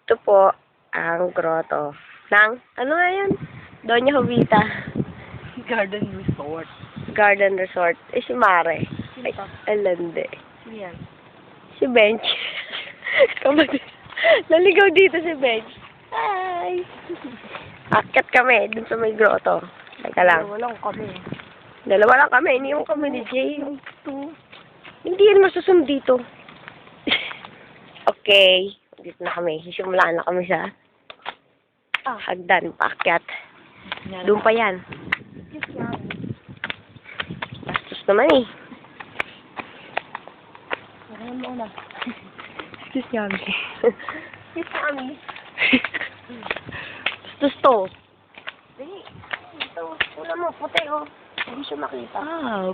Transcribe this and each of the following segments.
Ito po ang grotto ng, ano nga yun? Doña Jovita. Garden Resort. Garden Resort. Eh, si Mare. Sino ka? Alande. Sino yan? Si Bench. Kapatid. Naligaw dito si Bench. Hi! Akyat kami dun sa may grotto. Teka lang. Walang kami. Dalawa lang kami. Iniwan kami ni Jay. Hindi yan masusunod dito. Okay. Dito na kami. Sisimulaan na kami sa hagdan. Paakyat. Doon pa yan. Bastos naman eh. Ano mo na? Excuse yami. Excuse yami. Bastos to. Ito. Wala mo. Puti oh. Hindi siya makita.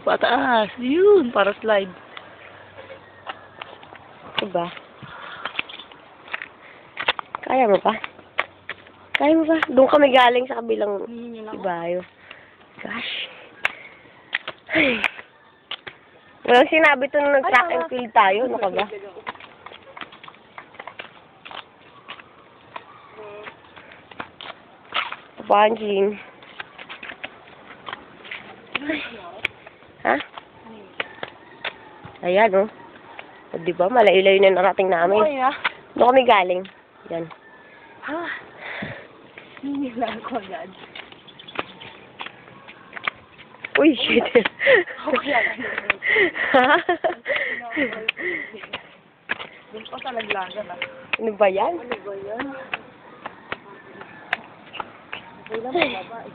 Pataas. Yun. Para slide. Diba? Kaya mo pa? Kaya mo pa? Doon kami galing sa kabilang ibayo. Gosh. Ay. Walang sinabi ito nung nag-track and field tayo. Ano ka ba? Pansin. Ha? Ayan, oh. O, diba? Malayo-layo na narating namin. Doon kami galing. Yan. Hinilang ko agad. Uy, shit. Ha? Doon pa talaglagan ah. Ano ba yan? Ano ba yan? Wala mo baba eh.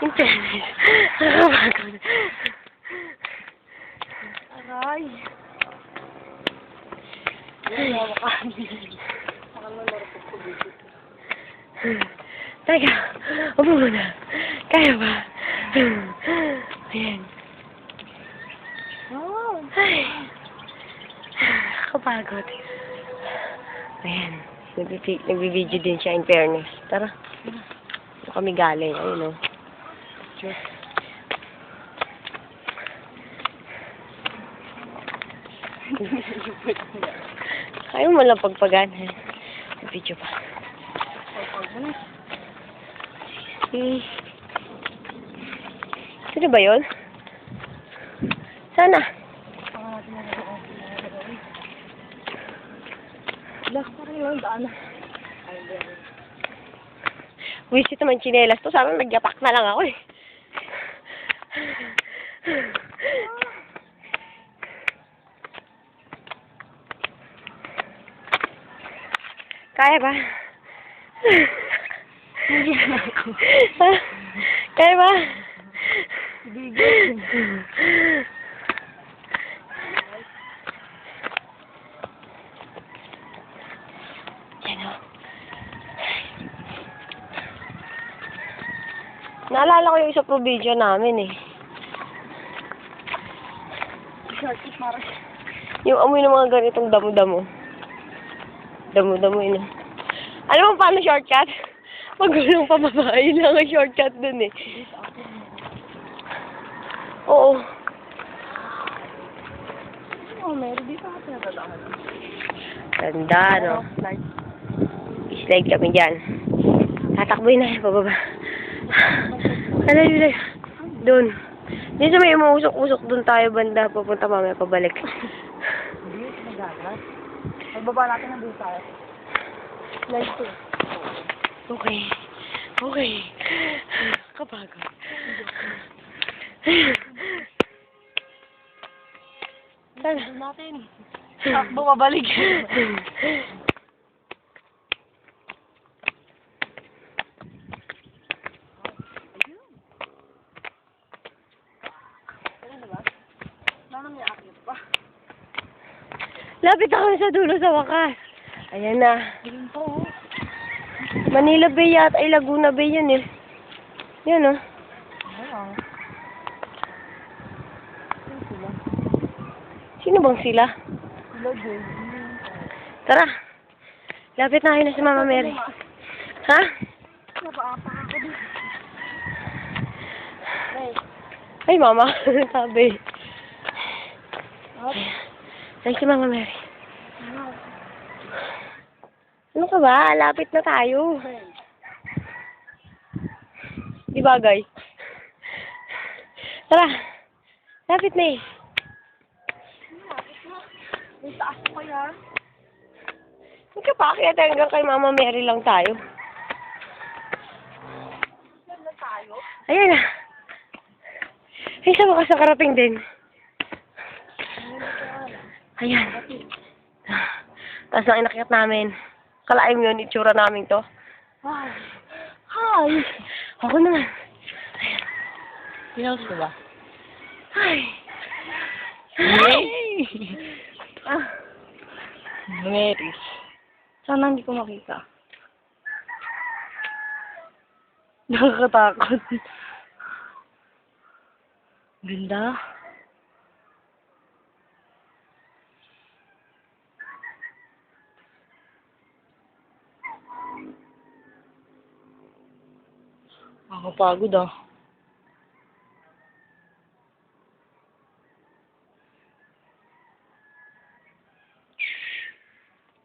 Internet. Aray. Wala mo kami. Teka, upo muna. Kaya ba? Ayan. Ay. Kapagod. Ayan. Nagbibideo din siya in fairness. Tara. Ito kami galing. Ayun o. Ayaw mo lang pagpagan. Video pa. Sino ba yun? Sana. Parang yung daan. Wisit naman chinelas to. Sana nagyapak na lang ako eh. Kaya ba? Hindi na ako. Kaya ba? Bigyan. Yan o. Naalala ko yung isa pro video namin eh. Yung amoy ng mga ganitong damo-damo. Damo-damo yun. Alam mo paano shortcut? Magulong pababa. Yun lang ang shortcut dun eh. Oo. Meron dito ako pinatadaan. Ganda, no? Slide kami dyan. Tatakboy na yan, pababa. Alayo. Doon. Dito may umuusok-usok doon tayo banda. Papunta mamaya pabalik. Hindi, nagagat. Magbaba natin ng doon tayo. Slide to. Okay. Okay. Kapagod. Sana. Natin. Takbo mabalik. Lapit ako sa dulo sa wakas. Ayan na. Manila Bay yata. Ay, Laguna Bay yun eh. Yun oh. Sino bang sila? Tara. Lapit na kayo na si Mama Mary. Ha? Ay, Mama. Sabi. Ay, si Mama Mary. Ano ka ba? Lapit na tayo. Di bagay? Tara. Lapit na eh. May taas pa yan. Hindi ka pa kaya hanggang kay Mama Mary lang tayo. Saan na tayo? Ayan na. Ay, sa wakas nakarating din. Ayan. Tapos na inakyat namin. Kalaim yun, itsura namin to. Wow. Hi! Ako naman. Ayan. Pinost ko ba? Ay! Yay! Ah. Mary. Sana hindi ko makita. Nakakatakot. Ganda. Nakakapagod ah.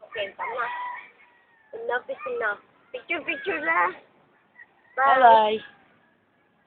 Okay, tama. Enough is enough. Picture na. Bye-bye.